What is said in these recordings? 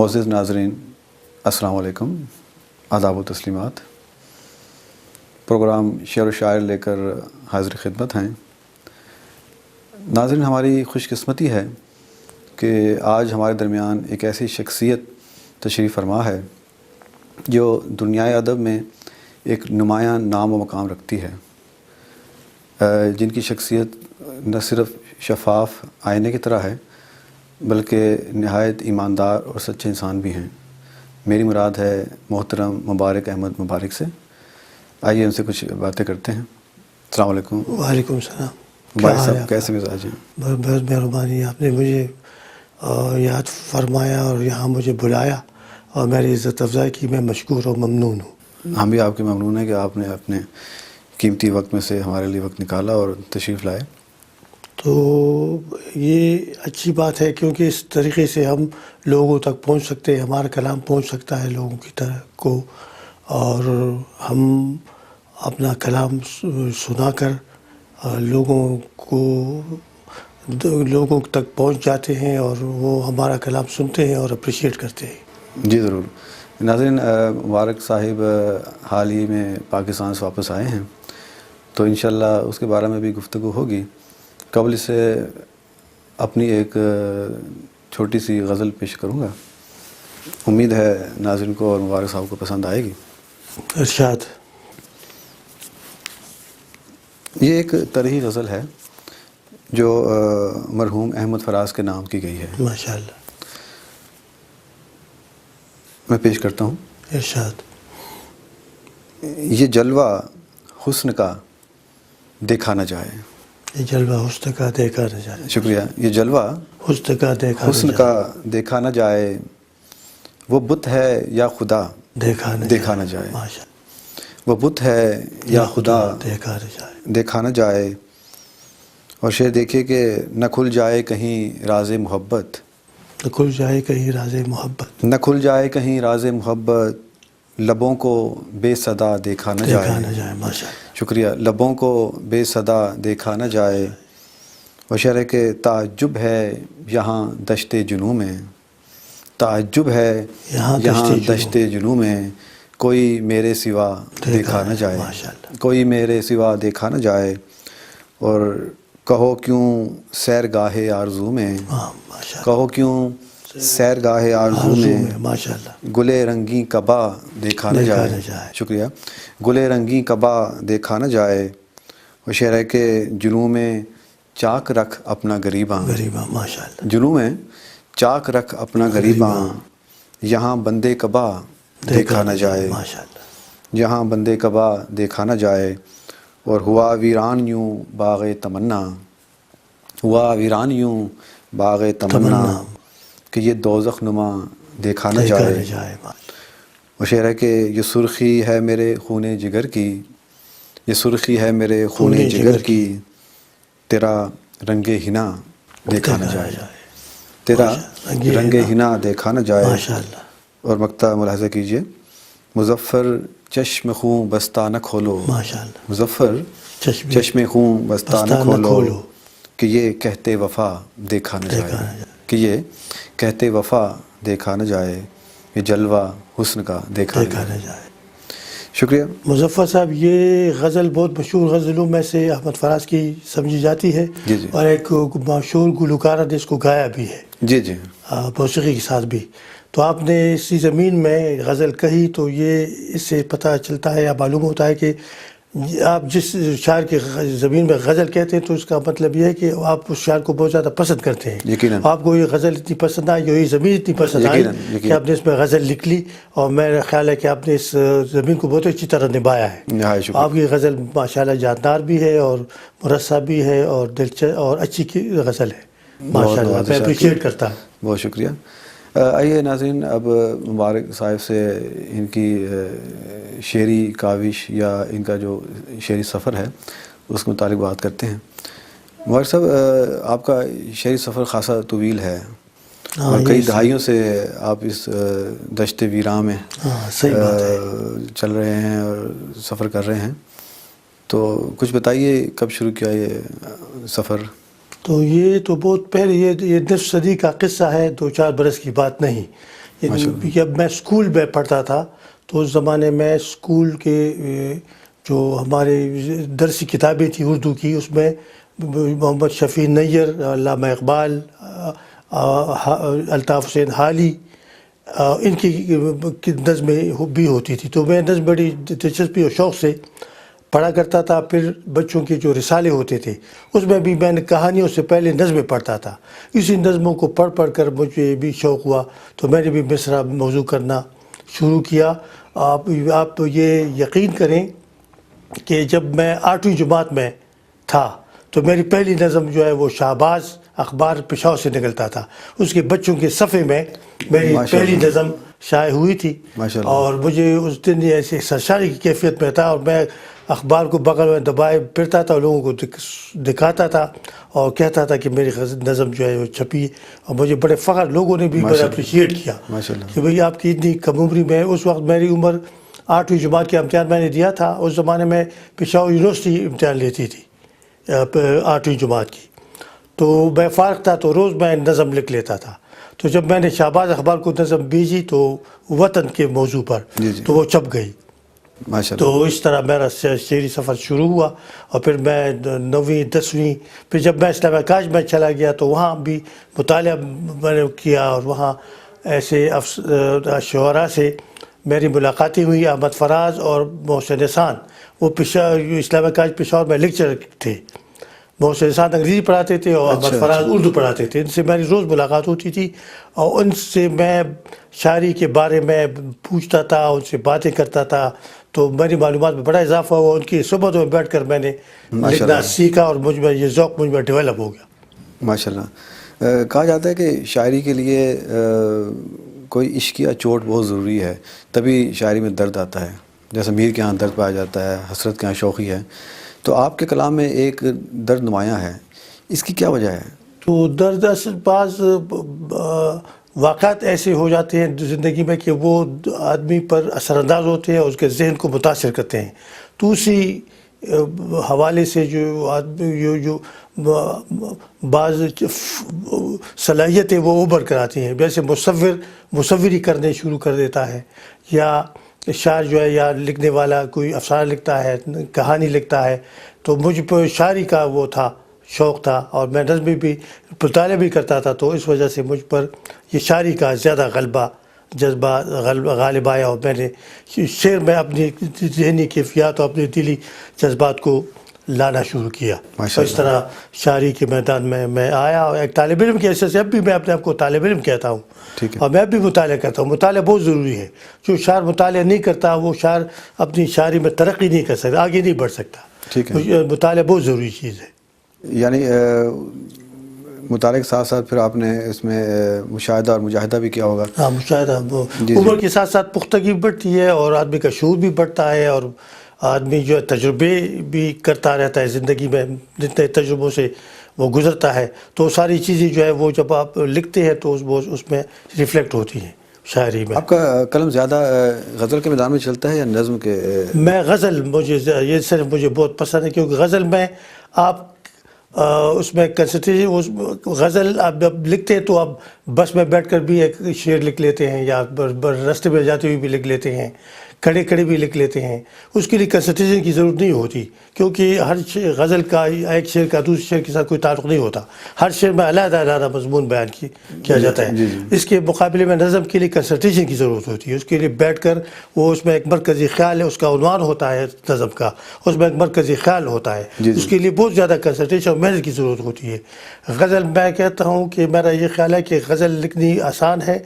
معزز ناظرین، السلام علیکم، آداب و تسلیمات۔ پروگرام شعر و شاعر لے کر حاضر خدمت ہیں۔ ناظرین، ہماری خوش قسمتی ہے کہ آج ہمارے درمیان ایک ایسی شخصیت تشریف فرما ہے جو دنیائے ادب میں ایک نمایاں نام و مقام رکھتی ہے، جن کی شخصیت نہ صرف شفاف آئینے کی طرح ہے بلکہ نہایت ایماندار اور سچے انسان بھی ہیں۔ میری مراد ہے محترم مبارک احمد مبارک سے۔ آئیے ان سے کچھ باتیں کرتے ہیں۔ السلام علیکم۔ وعلیکم السلام۔ مبارک صاحب، کیسے مزاج ہیں؟ بہت مہربانی، آپ نے مجھے یاد فرمایا اور یہاں مجھے بلایا اور میری عزت افزائی کی، میں مشکور اور ممنون ہوں۔ ہم بھی آپ کے ممنون ہیں کہ آپ نے اپنے قیمتی وقت میں سے ہمارے لیے وقت نکالا اور تشریف لائے۔ تو یہ اچھی بات ہے کیونکہ اس طریقے سے ہم لوگوں تک پہنچ سکتے ہیں، ہمارا کلام پہنچ سکتا ہے لوگوں کی طرح کو، اور ہم اپنا کلام سنا کر لوگوں تک پہنچ جاتے ہیں اور وہ ہمارا کلام سنتے ہیں اور اپریشیٹ کرتے ہیں۔ جی ضرور۔ ناظرین، مبارک صاحب حال ہی میں پاکستان سے واپس آئے ہیں، تو انشاءاللہ اس کے بارے میں بھی گفتگو ہوگی۔ قبل سے اپنی ایک چھوٹی سی غزل پیش کروں گا، امید ہے ناظرین کو اور مبارک صاحب کو پسند آئے گی۔ ارشاد۔ یہ ایک طرحی غزل ہے جو مرحوم احمد فراز کے نام کی گئی ہے۔ ماشاءاللہ۔ میں پیش کرتا ہوں۔ ارشاد۔ یہ جلوہ حسن کا دیکھا نہ جائے۔ یہ جلوہ حسن کا دیکھا نہ جائے۔ شکریہ۔ یہ جلوہ حسن کا دیکھا نہ جائے، وہ بت ہے یا خدا دیکھا نہ جائے۔ ماشاءاللہ۔ وہ بت ہے یا خدا دیکھا نہ جائے۔ اور شعر دیکھیے کہ نہ کھل جائے کہیں راز محبت، نہ کھل جائے کہیں راز محبت، نہ کھل جائے کہیں راز محبت، لبوں کو بے صدا دیکھا نہ جائے۔ ماشاءاللہ۔ شکریہ۔ لبوں کو بے صدا دیکھا نہ جائے۔ اور شعر ہے کہ تعجب ہے یہاں دشت جنوں میں، تعجب ہے یہاں دشت جنوں میں، کوئی میرے سوا دیکھا نہ جائے، کوئی میرے سوا دیکھا نہ جائے۔ اور کہو کیوں سیرگاہ آرزو میں، کہو کیوں سیرگاہ آرزو میں، گلے رنگی کبا دیکھا نہ جائے۔ شکریہ۔ گلے رنگی کبا دیکھا نہ جائے۔ اور شعر ہے کہ جنوں میں چاک رکھ اپنا گریباں، جنوں میں چاک رکھ اپنا گریباں، یہاں بندے کبا دیکھا نہ جائے، یہاں بندے کبا دیکھا نہ جائے۔ اور ہوا ویران یوں باغ تمنا، ہوا ویران یوں باغ تمنا، کہ یہ دوزخ نما دیکھا نہ جائے۔ اور شعر ہے کہ یہ سرخی ہے میرے خون جگر کی، یہ سرخی ہے میرے خون جگر کی، تیرا رنگ ہنا دیکھا نہ جائے، تیرا رنگ ہنا دیکھا نہ جائے۔ اور مقطع ملاحظہ کیجئے، مظفر چشم خوں بستہ نہ کھولو، مظفر چشم خوں بستہ نہ کھولو، کہ یہ کہتے وفا دیکھا نہ جائے، کہ یہ کہتے وفا دیکھا نہ جائے، یہ جلوہ حسن کا دیکھا نہ جائے۔ شکریہ۔ مظفر صاحب، یہ غزل بہت مشہور غزلوں میں سے احمد فراز کی سمجھی جاتی ہے، اور ایک مشہور گلوکارہ نے اس کو گایا بھی ہے، جی جی، موسیقی کے ساتھ بھی۔ تو آپ نے اسی زمین میں غزل کہی تو یہ اس سے پتہ چلتا ہے یا معلوم ہوتا ہے کہ آپ جس شاعر کی زمین میں غزل کہتے ہیں تو اس کا مطلب یہ ہے کہ آپ اس شاعر کو بہت زیادہ پسند کرتے ہیں۔ یقیناً آپ کو یہ غزل اتنی پسند آئی، یہ زمین اتنی پسند آئی کہ آپ نے اس میں غزل لکھ لی، اور میرا خیال ہے کہ آپ نے اس زمین کو بہت اچھی طرح نبھایا ہے۔ آپ کی غزل ماشاءاللہ جاندار بھی ہے اور مرصع بھی ہے اور دلچسپ اور اچھی غزل ہے، ماشاءاللہ میں اپریشیٹ کرتا ہوں۔ بہت شکریہ۔ آئیے ناظرین، اب مبارک صاحب سے ان کی شعری کاوش یا ان کا جو شعری سفر ہے اس کے متعلق بات کرتے ہیں۔ مبارک صاحب، آپ کا شعری سفر خاصا طویل ہے، اور کئی دہائیوں سے آپ اس دشت ویراں میں چل رہے ہیں اور سفر کر رہے ہیں، تو کچھ بتائیے کب شروع کیا یہ سفر؟ تو یہ تو بہت پہلے، یہ نصف صدی کا قصہ ہے، 2-4 برس کی بات نہیں۔ جب میں اسکول میں پڑھتا تھا تو اس زمانے میں اسکول کے جو ہمارے درسی کتابیں تھیں اردو کی، اس میں محمد شفیع نیر، علامہ اقبال، الطاف حسین حالی، ان کی نظمیں بھی ہوتی تھی، تو میں نظم بڑی دلچسپی اور شوق سے پڑھا کرتا تھا۔ پھر بچوں کے جو رسالے ہوتے تھے اس میں بھی میں نے کہانیوں سے پہلے نظمیں پڑھتا تھا۔ اسی نظموں کو پڑھ پڑھ کر مجھے بھی شوق ہوا، تو میں نے بھی مصرع موضوع کرنا شروع کیا۔ آپ تو یہ یقین کریں کہ جب میں 8ویں جماعت میں تھا تو میری پہلی نظم جو ہے وہ شہباز اخبار پشاور سے نکلتا تھا، اس کے بچوں کے صفحے میں میری پہلی نظم شائع ہوئی تھی، اور مجھے اس دن ایسے سرشاری کی کیفیت میں تھا، اور میں اخبار کو بغل میں دبائے پھرتا تھا، لوگوں کو دکھاتا تھا اور کہتا تھا کہ میری نظم جو ہے وہ چھپی، اور مجھے بڑے فخر، لوگوں نے بھی بڑا اپریشیٹ کیا کہ بھئی آپ کی اتنی کم عمری میں۔ اس وقت میری عمر 8ویں جماعت کا امتحان میں نے دیا تھا، اس زمانے میں پشاور یونیورسٹی امتحان لیتی تھی 8ویں جماعت کی، تو میں فارغ تھا تو روز میں نظم لکھ لیتا تھا۔ تو جب میں نے شہباز اخبار کو نظم بھیجی تو وطن کے موضوع پر، تو وہ چھپ گئی۔ تو اس طرح میرا شعری سفر شروع ہوا، اور پھر میں 9ویں 10ویں، پھر جب میں اسلامیہ کالج میں چلا گیا تو وہاں بھی مطالعہ میں نے کیا، اور وہاں ایسے شعراء سے میری ملاقاتیں ہوئی، احمد فراز اور محسن احسان، وہ اسلامیہ کالج پشاور میں لیکچر تھے۔ محسن احسان انگریزی پڑھاتے تھے اور احمد فراز اردو پڑھاتے تھے۔ ان سے میری روز ملاقات ہوتی تھی، اور ان سے میں شاعری کے بارے میں پوچھتا تھا، ان سے باتیں کرتا تھا، تو میری معلومات میں بڑا اضافہ ہوا۔ ان کی صحبت میں بیٹھ کر میں نے لکھنا سیکھا، اور مجھ میں یہ ذوق مجھ میں ڈیولپ ہو گیا۔ ماشاء اللہ۔ کہا جاتا ہے کہ شاعری کے لیے کوئی عشق یا چوٹ بہت ضروری ہے، تبھی شاعری میں درد آتا ہے، جیسے میر کے ہاں درد پایا جاتا ہے، حسرت کے ہاں شوخی ہے، تو آپ کے کلام میں ایک درد نمایاں ہے، اس کی کیا وجہ ہے؟ تو درد اصل بعض واقعات ایسے ہو جاتے ہیں زندگی میں کہ وہ آدمی پر اثر انداز ہوتے ہیں اور اس کے ذہن کو متاثر کرتے ہیں، تو اسی حوالے سے جو آدمی جو بعض صلاحیتیں وہ ابھر کر آتی ہیں، جیسے مصوری کرنے شروع کر دیتا ہے، یا شاعر جو ہے یا لکھنے والا کوئی افسانہ لکھتا ہے، کہانی لکھتا ہے، تو مجھ پر شاعری کا وہ تھا، شوق تھا، اور میں نظمیں بھی مطالعہ بھی کرتا تھا، تو اس وجہ سے مجھ پر یہ شاعری کا زیادہ جذبہ غالب آیا، اور میں نے شعر میں اپنی ذہنی کیفیات اور اپنے دلی جذبات کو لانا شروع کیا، اور اس طرح شاعری کے میدان میں میں آیا، اور ایک طالب علم کی حیثیت سے اب بھی میں اپنے آپ کو طالب علم کہتا ہوں، اور میں اب بھی مطالعہ کرتا ہوں۔ مطالعہ بہت ضروری ہے، جو شاعر مطالعہ نہیں کرتا وہ شاعر اپنی شاعری میں ترقی نہیں کر سکتا، آگے نہیں بڑھ سکتا۔ مطالعہ بہت ضروری چیز ہے۔ یعنی مطالعے کے ساتھ ساتھ پھر آپ نے اس میں مشاہدہ اور مجاہدہ بھی کیا ہوگا؟ ہاں، مشاہدہ عمر کے ساتھ ساتھ پختگی بڑھتی ہے، اور آدمی کا شعور بھی بڑھتا ہے، اور آدمی جو ہے تجربے بھی کرتا رہتا ہے زندگی میں، جتنے تجربوں سے وہ گزرتا ہے، تو ساری چیزیں جو ہے وہ جب آپ لکھتے ہیں تو اس میں ریفلیکٹ ہوتی ہیں شاعری میں۔ آپ کا قلم زیادہ غزل کے میدان میں چلتا ہے یا نظم کے؟ میں غزل، یہ صرف مجھے بہت پسند ہے، کیونکہ غزل میں آپ اس میں کنسنٹریشن، غزل آپ جب لکھتے ہیں تو آپ بس میں بیٹھ کر بھی ایک شعر لکھ لیتے ہیں، یا راستے میں جاتے ہوئے بھی لکھ لیتے ہیں، کھڑے کھڑے بھی لکھ لیتے ہیں، اس کے لیے کنسنٹریشن کی ضرورت نہیں ہوتی، کیونکہ ہر غزل کا ایک شعر کا دوسرے شعر کے ساتھ کوئی تعلق نہیں ہوتا، ہر شعر میں علیحدہ علیحدہ مضمون بیان کیا جاتا ہے۔ اس کے مقابلے میں نظم کے لیے کنسنٹریشن کی ضرورت ہوتی ہے، اس کے لیے بیٹھ کر وہ اس میں ایک مرکزی خیال ہے، اس کا عنوان ہوتا ہے نظم کا، اس میں ایک مرکزی خیال ہوتا ہے، اس کے لیے بہت زیادہ کنسنٹریشن اور محنت کی ضرورت ہوتی ہے۔ غزل، میں کہتا ہوں کہ میرا یہ خیال ہے کہ غزل لکھنی آسان ہے،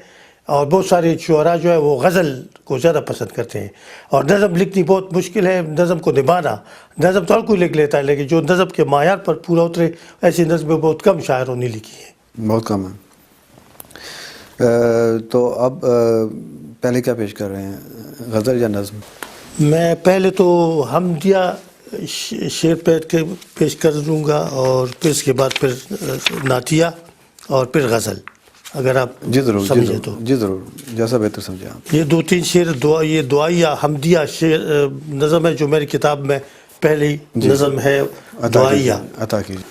اور بہت سارے شعراء جو ہے وہ غزل کو زیادہ پسند کرتے ہیں، اور نظم لکھنی بہت مشکل ہے، نظم کو نبھانا۔ نظم تو ہر کوئی لکھ لیتا ہے، لیکن جو نظم کے معیار پر پورا اترے ایسی نظمیں بہت کم شاعروں نے لکھی ہیں، بہت کم ہیں۔ تو اب پہلے کیا پیش کر رہے ہیں، غزل یا نظم؟ میں پہلے تو حمدیہ شعر پیش کر دوں گا، اور پھر اس کے بعد پھر نعتیہ، اور پھر غزل، اگر آپ سمجھیں تو۔ جی ضرور، جیسا بہتر سمجھیں آپ۔ یہ 2-3 شعر یہ دعائیہ حمدیہ شعر نظم ہے جو میری کتاب میں پہلی نظم ہے، دعائیہ۔ عطا کیجیے۔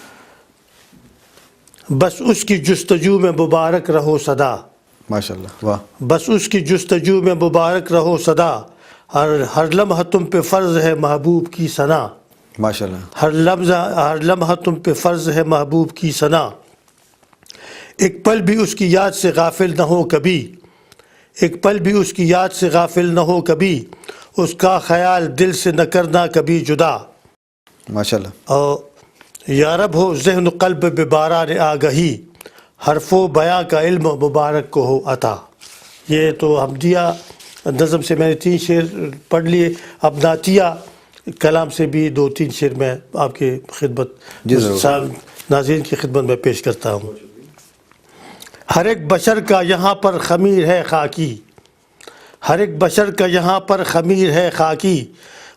بس اس کی جستجو میں مبارک رہو صدا، ماشاءاللہ واہ. بس اس کی جستجو میں مبارک رہو صدا، ہر لمحہ تم پہ فرض ہے محبوب کی ثنا. ماشاءاللہ. ہر لمحہ تم پہ فرض ہے محبوب کی ثنا. ایک پل بھی اس کی یاد سے غافل نہ ہو کبھی، ایک پل بھی اس کی یاد سے غافل نہ ہو کبھی، اس کا خیال دل سے نہ کرنا کبھی جدا. ماشاءاللہ. اور یا رب ہو ذہن و قلب بے باران آگہی، حرف و بیاں کا علم مبارک کو ہو عطا. یہ تو حمدیہ نظم سے میں نے 3 شعر پڑھ لیے. اب نعتیہ کلام سے بھی 2-3 شعر میں آپ کی خدمت ناظرین کی خدمت میں پیش کرتا ہوں. ہر ایک بشر کا یہاں پر خمیر ہے خاکی، ہر ایک بشر کا یہاں پر خمیر ہے خاکی،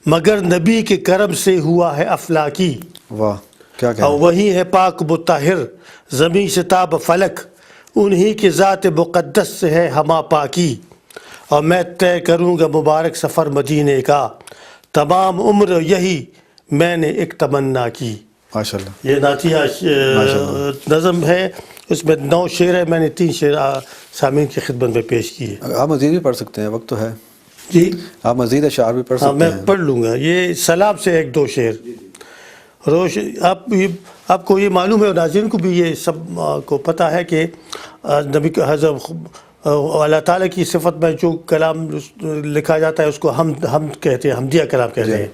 مگر نبی کے کرم سے ہوا ہے افلاکی. واہ کیا کہہ اور وہی ہے پاک مطہر زمین سے تاب فلک، انہی کے ذات مقدس سے ہے ہما پاکی. اور میں طے کروں گا مبارک سفر مدینے کا، تمام عمر یہی میں نے ایک تمنا کی. ماشاءاللہ. یہ نعتیہ نظم ہے، اس میں 9 شعر ہے. میں نے 3 شعر سامعین کی خدمت میں پیش کیے. آپ مزید بھی پڑھ سکتے ہیں، وقت تو ہے. جی آپ مزید اشعار بھی پڑھ ہاں سکتے میں ہیں. پڑھ لوں گا. یہ سلام سے 1-2 شعر. آپ کو یہ معلوم ہے اور ناظرین کو بھی یہ سب کو پتہ ہے کہ نبی حضرت اللہ تعالیٰ کی صفت میں جو کلام لکھا جاتا ہے اس کو حمد کہتے ہیں، حمدیہ کلام کہتے ہیں.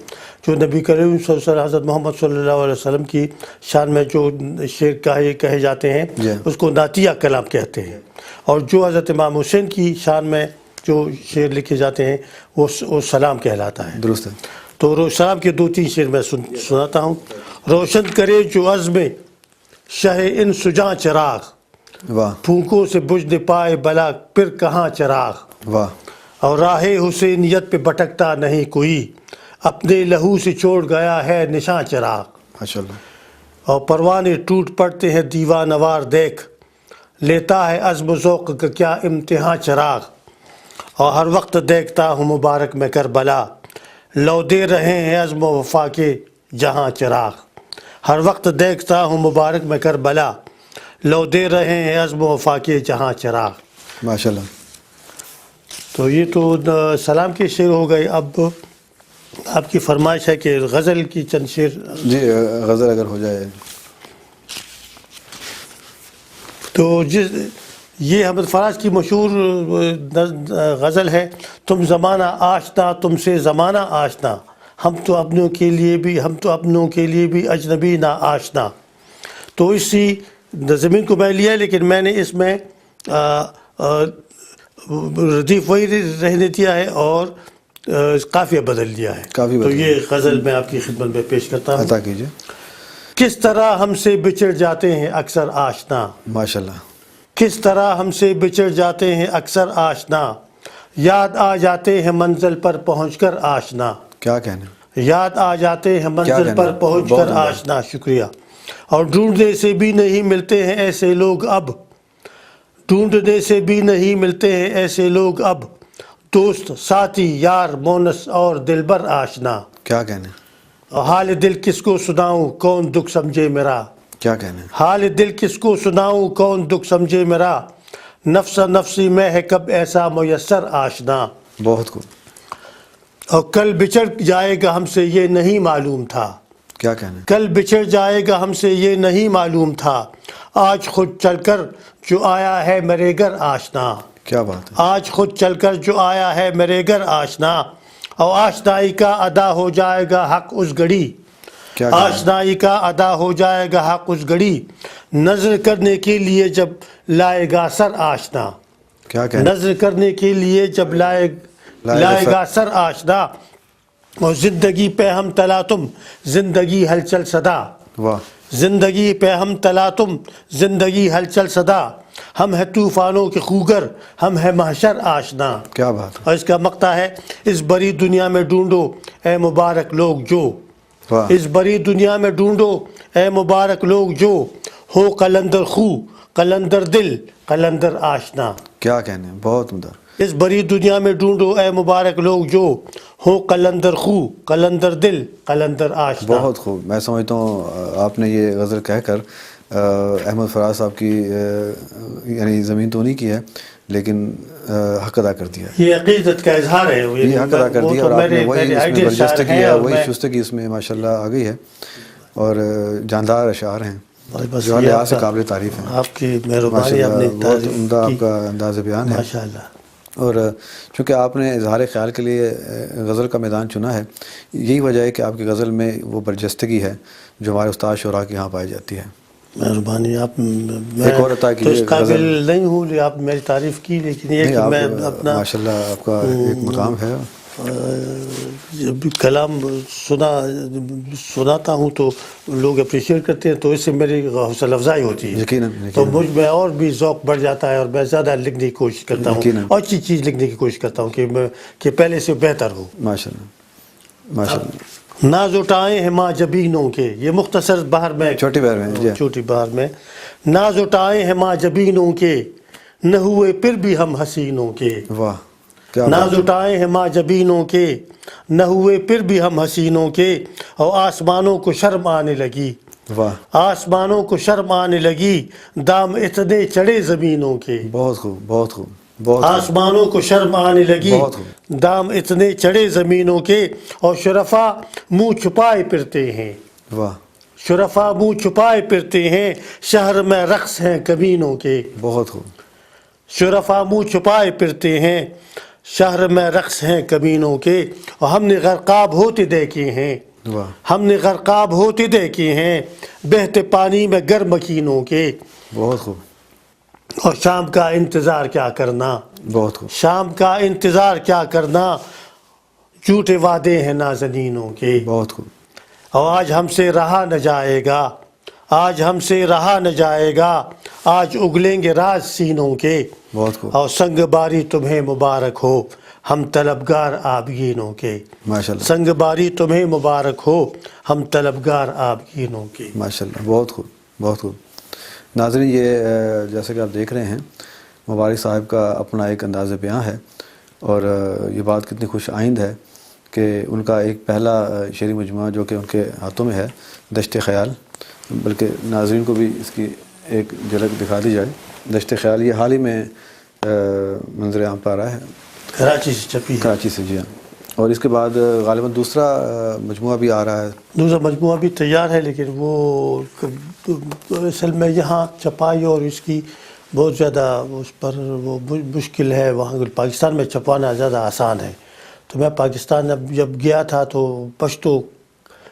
جو نبی کریم صلی اللہ علیہ وسلم حضرت محمد صلی اللہ علیہ وسلم کی شان میں جو شعر کہے جاتے ہیں اس کو نعتیہ کلام کہتے ہیں. اور جو حضرت امام حسین کی شان میں جو شعر لکھے جاتے ہیں وہ سلام کہلاتا ہے. درست ہے. تو سلام کے 2-3 شعر میں سناتا ہوں. روشن کرے جو عزم شہ ان سجاں چراغ، واہ پھونکوں سے بجھ نہ پائے بلا پھر کہاں چراغ. واہ. اور راہ حسینیت پہ بھٹکتا نہیں کوئی، اپنے لہو سے چھوڑ گیا ہے نشاں چراغ. ماشاءاللہ. اور پروانے ٹوٹ پڑتے ہیں دیوانہ وار دیکھ، لیتا ہے عزم و ذوق کا کیا امتحان چراغ. اور ہر وقت دیکھتا ہوں مبارک میں کربلا، لو دے رہے ہیں عزم و وفا کے جہاں چراغ. ہر وقت دیکھتا ہوں مبارک میں کربلا، لو دے رہے ہیں عزم و وفا کے جہاں چراغ. ماشاءاللہ. تو یہ تو سلام کے شعر ہو گئے. اب آپ کی فرمائش ہے کہ غزل کی چند شعر. جی غزل اگر ہو جائے. تو یہ حمد فراز کی مشہور غزل ہے، تم زمانہ آشنا تم سے زمانہ آشنا، ہم تو اپنوں کے لیے بھی اجنبی نہ آشنا. تو اسی زمین کو میں لیا لیکن میں نے اس میں ردیف وہی رہنے دیا ہے اور قافیہ بدل دیا ہے. تو یہ غزل میں آپ کی خدمت میں پیش کرتا ہوں. عطا کیجیے. کس طرح ہم سے بچھڑ جاتے ہیں اکثر آشنا، ماشاءاللہ. کس طرح ہم سے بچھڑ جاتے ہیں اکثر آشنا، یاد آ جاتے ہیں منزل پر پہنچ کر آشنا. کیا کہنا. یاد آ جاتے ہیں منزل پر پہنچ کر آشنا. شکریہ. اور ڈھونڈنے سے بھی نہیں ملتے ہیں ایسے لوگ اب، ڈھونڈنے سے بھی نہیں ملتے ہیں ایسے لوگ اب، دوست ساتھی یار مونس اور دلبر آشنا. کیا کہنا. حال دل کس کو سناؤں کون دکھ سمجھے میرا، کیا کہنا. حال دل کس کو سناؤں کون دکھ سمجھے میرا، نفس نفسی میں ہے کب ایسا میسر آشنا. بہت خوب. اور کل بچھڑ جائے گا ہم سے یہ نہیں معلوم تھا، کیا کہنا. کل بچھڑ جائے گا ہم سے یہ نہیں معلوم تھا، آج خود چل کر جو آیا ہے میرے گھر آشنا. کیا بات ہے. آج خود چل کر جو آیا ہے میرے گھر آشنا، اور آشنائی کا ادا ہو جائے گا حق اس گھڑی، آشنائی کا ادا ہو جائے گا حق اس گھڑی، نظر کرنے کے لیے جب لائے گا سر آشنا. کیا کہنا. نظر کرنے کے لیے جب لائے گا سر آشنا، اور زندگی پہ ہم تلا تم زندگی ہلچل صدا. واہ. زندگی پہ ہم تلا تم زندگی ہلچل صدا، ہم ہے طوفانوں کے خوگر ہم ہے محشر آشنا. کیا بات. اور اس کا مقطع ہے، اس بڑی دنیا میں ڈھونڈو اے مبارک لوگ جو، اس بڑی دنیا میں ڈھونڈو اے مبارک لوگ جو، ہو قلندر خو قلندر دل قلندر آشنا. کیا کہنے. بہت عمدہ. اس بڑی دنیا میں ڈھونڈو اے مبارک لوگ جو، ہو قلندر خو قلندر دل قلندر آشنا. بہت خوب. میں سمجھتا ہوں آپ نے یہ غزل کہہ کر احمد فراز صاحب کی یعنی زمین تو نہیں کی ہے لیکن حق ادا کر دیا. یہ عقیدت کا اظہار ہے, یہ حق ادا کر دیا, اور آپ نے وہی اس میں برجستگی ہے, وہی شستگی اس میں ماشاءاللہ آ گئی ہے, اور جاندار اشعار ہیں جو لحاظ سے قابل تعریف ہیں. آپ کی مہربانی, آپ نے بہت عمدہ آپ کا انداز بیان ہے ماشاءاللہ. اور چونکہ آپ نے اظہار خیال کے لیے غزل کا میدان چنا ہے, یہی وجہ ہے کہ آپ کی غزل میں وہ برجستگی ہے جو ہمارے استاد شعراء کے یہاں پائی جاتی ہے. مہربانی. آپ میں تو اس قابل نہیں ہوں, آپ میری تعریف کی, لیکن یہ کہ میں اپنا ماشاءاللہ آپ کا ایک مقام ہے. جب بھی کلام سناتا ہوں تو لوگ اپریشیٹ کرتے ہیں, تو اس سے میری حوصلہ افزائی ہوتی ہے. یقیناً تو مجھ میں اور بھی ذوق بڑھ جاتا ہے, اور میں زیادہ لکھنے کی کوشش کرتا ہوں, اور اچھی چیز لکھنے کی کوشش کرتا ہوں کہ پہلے سے بہتر ہو. ماشاءاللہ ماشاءاللہ. ناز اٹھائے ہیں ماں جبینوں کے, یہ مختصر بہر میں, چھوٹی بہر میں, چھوٹی بہر میں. ناز اٹھائے ہیں ماں جبینوں کے, نہ ہوئے پھر بھی ہم حسینوں کے. واہ. ناز اٹھائے ہیں ماں جبینوں کے, نہ ہوئے پھر بھی ہم حسینوں کے, اور آسمانوں کو شرم آنے لگی. واہ. آسمانوں کو شرم آنے لگی, دام اتنے چڑھے زمینوں کے. بہت خوب, بہت خوب. آسمانوں کو شرم آنے لگی, دام اتنے چڑھے زمینوں کے, اور شرفا منہ چھپائے پھرتے ہیں. واہ. شرفا منہ چھپائے پھرتے ہیں, شہر میں رقص ہیں کمینوں کے. بہت خوب. شرفا منہ چھپائے پھرتے ہیں, شہر میں رقص ہیں کمینوں کے, اور ہم نے غرقاب ہوتے دیکھے ہیں. ہم نے غرقاب ہوتے دیکھے ہیں, بہتے پانی میں گرم مکینوں کے. بہت خوب. اور شام کا انتظار کیا کرنا, بہت خوب. شام کا انتظار کیا کرنا, جھوٹے وعدے ہیں نازنینوں کے. بہت خوب. اور آج ہم سے رہا نہ جائے گا, آج ہم سے رہا نہ جائے گا, آج اگلیں گے راز سینوں کے. بہت خوب. اور سنگ باری تمہیں مبارک ہو, ہم طلبگار آبگینوں کے. ماشاءاللہ. سنگ باری تمہیں مبارک ہو, ہم طلبگار آبگینوں کے. ماشاءاللہ. بہت خوب, بہت خوب. ناظرین, یہ جیسے کہ آپ دیکھ رہے ہیں مبارک صاحب کا اپنا ایک انداز بیان ہے, اور یہ بات کتنی خوش آئند ہے کہ ان کا ایک پہلا شعری مجموعہ جو کہ ان کے ہاتھوں میں ہے, دشت خیال, بلکہ ناظرین کو بھی اس کی ایک جھلک دکھا دی جائے. دشت خیال یہ حال ہی میں منظر عام پہ آ رہا ہے, کراچی سے چھپی ہے. کراچی سے, جی ہاں. اور اس کے بعد غالباً دوسرا مجموعہ بھی آ رہا ہے. دوسرا مجموعہ بھی تیار ہے, لیکن وہ اصل میں یہاں چھپائی اور اس کی بہت زیادہ اس پر وہ مشکل ہے. وہاں پاکستان میں چھپانا زیادہ آسان ہے. تو میں پاکستان جب گیا تھا تو پشتو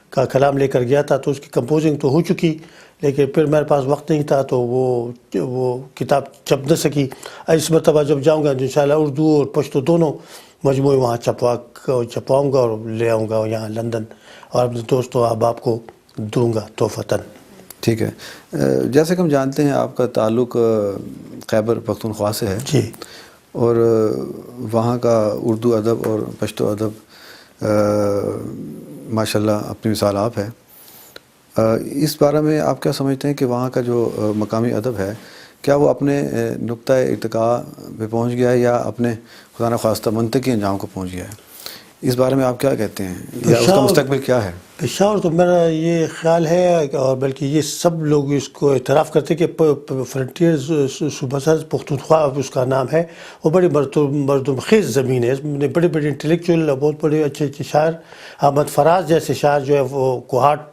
کا کلام لے کر گیا تھا, تو اس کی کمپوزنگ تو ہو چکی, لیکن پھر میرے پاس وقت نہیں تھا تو وہ کتاب چھپ نہ سکی. اس مرتبہ جب جاؤں گا انشاءاللہ اردو اور پشتو دونوں مجموعے وہاں چھپواؤں گا اور لے آؤں گا یہاں لندن, اور اپنے دوستوں احباب کو دوں گا تحفتاً. ٹھیک ہے. جیسے کہ ہم جانتے ہیں آپ کا تعلق خیبر پختونخوا سے ہے, جی, اور وہاں کا اردو ادب اور پشتو ادب ماشاءاللہ اپنی مثال آپ ہے. اس بارے میں آپ کیا سمجھتے ہیں کہ وہاں کا جو مقامی ادب ہے, کیا وہ اپنے نقطہ ارتقاء پہ پہنچ گیا ہے یا اپنے خدا نخواستہ منطقی انجام کو پہنچ گیا ہے؟ اس بارے میں آپ کیا کہتے ہیں, یا اس کا مستقبل کیا ہے؟ پشاور تو میرا یہ خیال ہے, اور بلکہ یہ سب لوگ اس کو اعتراف کرتے ہیں کہ فرنٹیئرز صوبہ سرحد پختونخوا اس کا نام ہے, وہ بڑی مردم خیز زمین ہے. اس میں بڑے بڑے انٹلیکچوئل, بہت بڑے اچھے اچھے شاعر, احمد فراز جیسے شاعر جو ہے وہ کوہاٹ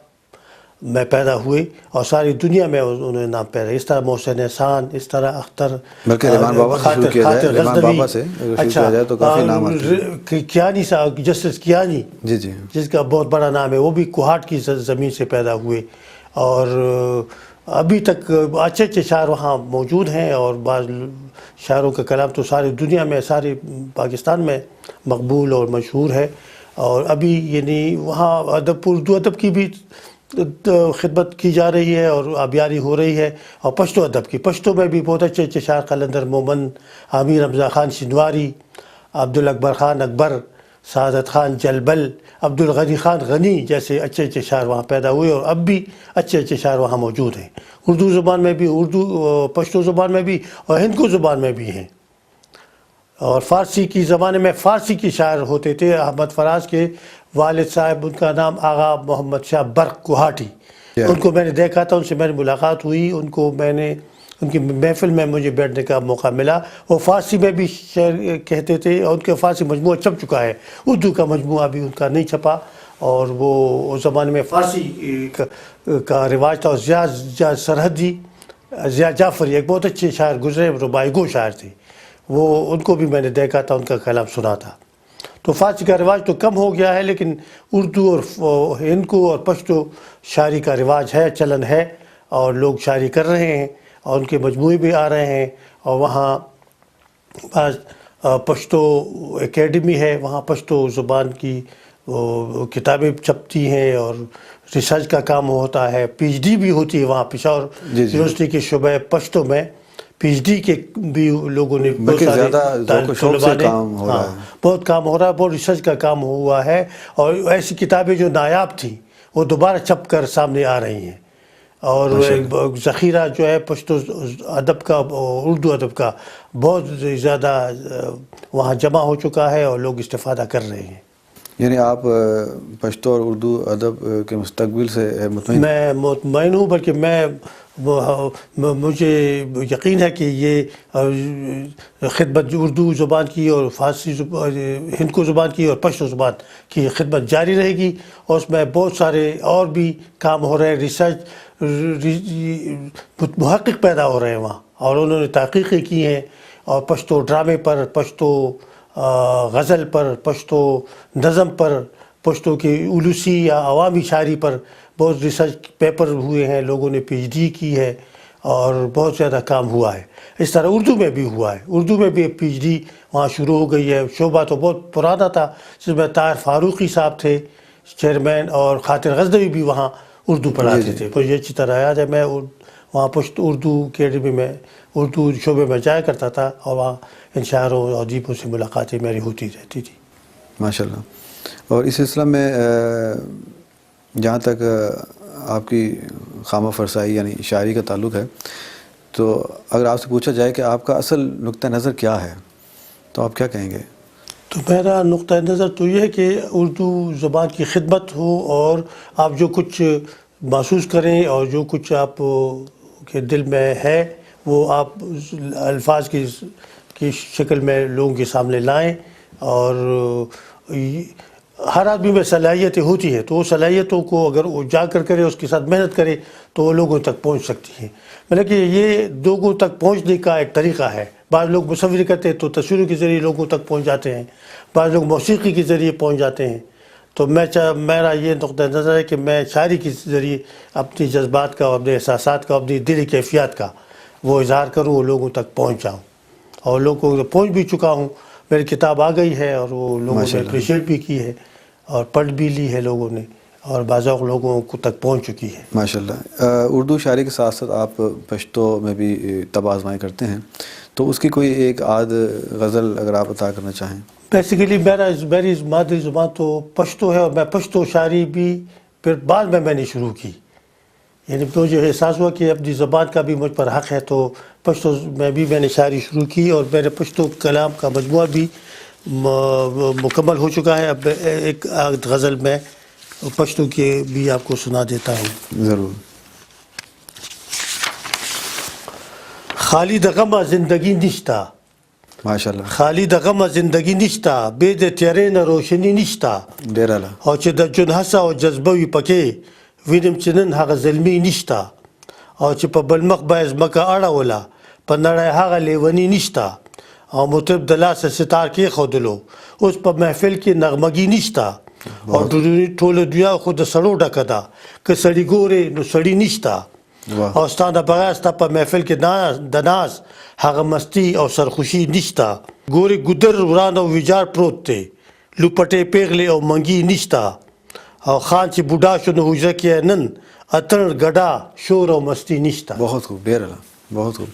میں پیدا ہوئے, اور ساری دنیا میں انہوں نے نام پیدا. اس طرح محسن احسان, اس طرح اختر, بلکہ رحمان بابا سے شروع کیا جائے, رحمان بابا سے شروع کیا جائے تو کافی نام آتے ہیں. کیانی صاحب, جسٹس کیانی, جی جی, جس کا بہت بڑا نام ہے, وہ بھی کوہاٹ کی زمین سے پیدا ہوئے, اور ابھی تک اچھے اچھے شاعر وہاں موجود ہیں. اور بعض شاعروں کا کلام تو ساری دنیا میں, سارے پاکستان میں مقبول اور مشہور ہے. اور ابھی یعنی وہاں اردو ادب کی بھی خدمت کی جا رہی ہے اور آبیاری ہو رہی ہے. اور پشتو ادب کی, پشتو میں بھی بہت اچھے اچھے شاعر, قلندر مومن, امیر حمزہ خان شنواری, عبدالاکبر خان اکبر, سعادت خان جلبل, عبدالغنی خان غنی جیسے اچھے اچھے شاعر وہاں پیدا ہوئے, اور اب بھی اچھے اچھے شاعر وہاں موجود ہیں. اردو زبان میں بھی, پشتو زبان میں بھی, اور ہندکو زبان میں بھی ہیں. اور فارسی کی زمانے میں فارسی کی شاعر ہوتے تھے. احمد فراز کے والد صاحب, ان کا نام آغا محمد شاہ برق کوہاٹی, ان کو میں نے دیکھا تھا، ان سے میری ملاقات ہوئی، ان کو میں نے ان کی محفل میں مجھے بیٹھنے کا موقع ملا. وہ فارسی میں بھی شعر کہتے تھے اور ان کا فارسی مجموعہ چھپ چکا ہے. اردو کا مجموعہ بھی ان کا نہیں چھپا، اور وہ اس زمانے میں فارسی کا رواج تھا. اور ضیاء سرحدی، ضیاء جعفری ایک بہت اچھے شاعر گزرے، رباعی گو شاعر تھے، وہ ان کو بھی میں نے دیکھا تھا، ان کا کلام سنا تھا. تو فارسی کا رواج تو کم ہو گیا ہے، لیکن اردو اور ہندکو اور پشتو شاعری کا رواج ہے، چلن ہے، اور لوگ شاعری کر رہے ہیں اور ان کے مجموعے بھی آ رہے ہیں. اور وہاں بعض پشتو اکیڈمی ہے، وہاں پشتو زبان کی کتابیں چھپتی ہیں اور ریسرچ کا کام ہوتا ہے. پی ایچ ڈی بھی ہوتی ہے وہاں پشاور یونیورسٹی کے شعبہ پشتو میں. پی ایچ ڈی کے بھی لوگوں نے بہت سارے طلباء نے بہت کام ہو رہا ہے، بہت ریسرچ کا کام ہوا ہے. اور ایسی کتابیں جو نایاب تھیں وہ دوبارہ چھپ کر سامنے آ رہی ہیں، اور ذخیرہ جو ہے پشتو ادب کا، اردو ادب کا بہت زیادہ وہاں جمع ہو چکا ہے اور لوگ استفادہ کر رہے ہیں. یعنی آپ پشتو اور اردو ادب کے مستقبل سے مطمئن؟ میں مطمئن ہوں، بلکہ مجھے یقین ہے کہ یہ خدمت اردو زبان کی اور فارسی ہندکو زبان کی اور پشتو زبان کی خدمت جاری رہے گی. اور اس میں بہت سارے اور بھی کام ہو رہے ہیں، ریسرچ محقق پیدا ہو رہے ہیں وہاں، اور انہوں نے تحقیقیں کی ہیں. اور پشتو ڈرامے پر، پشتو غزل پر، پشتو نظم پر، پشتو کی اولوسی یا عوامی شاعری پر بہت ریسرچ پیپر ہوئے ہیں، لوگوں نے پی ایچ ڈی کی ہے اور بہت زیادہ کام ہوا ہے. اس طرح اردو میں بھی ہوا ہے، اردو میں بھی پی ایچ ڈی وہاں شروع ہو گئی ہے. شعبہ تو بہت پرانا تھا، جس میں طاہر فاروقی صاحب تھے چیئرمین، اور خاطر غزنوی بھی وہاں اردو پڑھاتے تھے. مجھے اچھی طرح یاد ہے، میں وہاں پشتو اردو اکیڈمی میں اردو شعبے میں جایا کرتا تھا، اور وہاں ان شاعروں اور ادیبوں سے ملاقاتیں میری ہوتی رہتی تھی. ماشاء اللہ. اور اس سلسلہ میں جہاں تک آپ کی خامہ فرسائی یعنی شاعری کا تعلق ہے، تو اگر آپ سے پوچھا جائے کہ آپ کا اصل نقطہ نظر کیا ہے تو آپ کیا کہیں گے؟ تو میرا نقطہ نظر تو یہ ہے کہ اردو زبان کی خدمت ہو، اور آپ جو کچھ محسوس کریں اور جو کچھ آپ کے دل میں ہے وہ آپ الفاظ کی شکل میں لوگوں کے سامنے لائیں. اور ہر آدمی میں صلاحیتیں ہوتی ہیں، تو وہ صلاحیتوں کو اگر وہ جا کر کرے، اس کے ساتھ محنت کرے، تو وہ لوگوں تک پہنچ سکتی ہیں. مطلب کہ یہ لوگوں تک پہنچنے کا ایک طریقہ ہے. بعض لوگ مصوری کرتے ہیں تو تصویروں کے ذریعے لوگوں تک پہنچ جاتے ہیں، بعض لوگ موسیقی کے ذریعے پہنچ جاتے ہیں. تو میرا یہ نقطہ نظر ہے کہ میں شاعری کے ذریعے اپنی جذبات کا، اپنے احساسات کا، اپنی دلی کیفیات کا وہ اظہار کروں، وہ لوگوں تک پہنچ جاؤں. اور لوگوں کو پہنچ بھی چکا ہوں. میری کتاب آ گئی ہے اور وہ لوگوں نے اپریشیٹ بھی کی ہے اور پڑھ بھی لی ہے لوگوں نے، اور بعض اوقات لوگوں کو تک پہنچ چکی ہے. ماشاء اللہ. اردو شاعری کے ساتھ ساتھ آپ پشتو میں بھی طب آزمائی کرتے ہیں، تو اس کی کوئی ایک آدھ غزل اگر آپ عطا کرنا چاہیں؟ بیسیکلی میری مادری زبان تو پشتو ہے، اور میں پشتو شاعری بھی پھر بعد میں نے شروع کی. یعنی مجھے احساس ہوا کہ اپنی زبان کا بھی مجھ پر حق ہے، تو پشتو میں نے شاعری شروع کی، اور میرے پشتو کلام کا مجموعہ بھی مکمل ہو چکا ہے. اب ایک غزل میں پشتو کے بھی آپ کو سنا دیتا ہوں. ضرور. خالی دغم زندگی نشتا، ماشاء اللہ. خالی دغم زندگی نشتا، بے د تیرے نہ روشنی نشتا. ډیره او چې د جون هڅه او جذبه وي پکې، وینم چې نن هغه زلمي نشتا. او چې په بل مخ به ځمکه اړوله، په نړۍ هغه لیونی نشتا. او مطرب د لاسه ستار کېښودلو، اوس په محفل کې نغمګي نشتا. او ټوله دنیا خو د سړو ډکه ده، که سړي ګورې نو سړي نشتا. او ستا نه بغیر ستا په محفل کې د ناز هغه مستی او سرخوشي نشتا. ګورې ګودر وران او ویجاړ پروت دی، لوپټې پیغلې او منګي نشتا. او خان چې بوډا شو نو حجره کې نن اتر ګډا شور او مستی نشتا. بہت خوب. ډیره بہت خوب.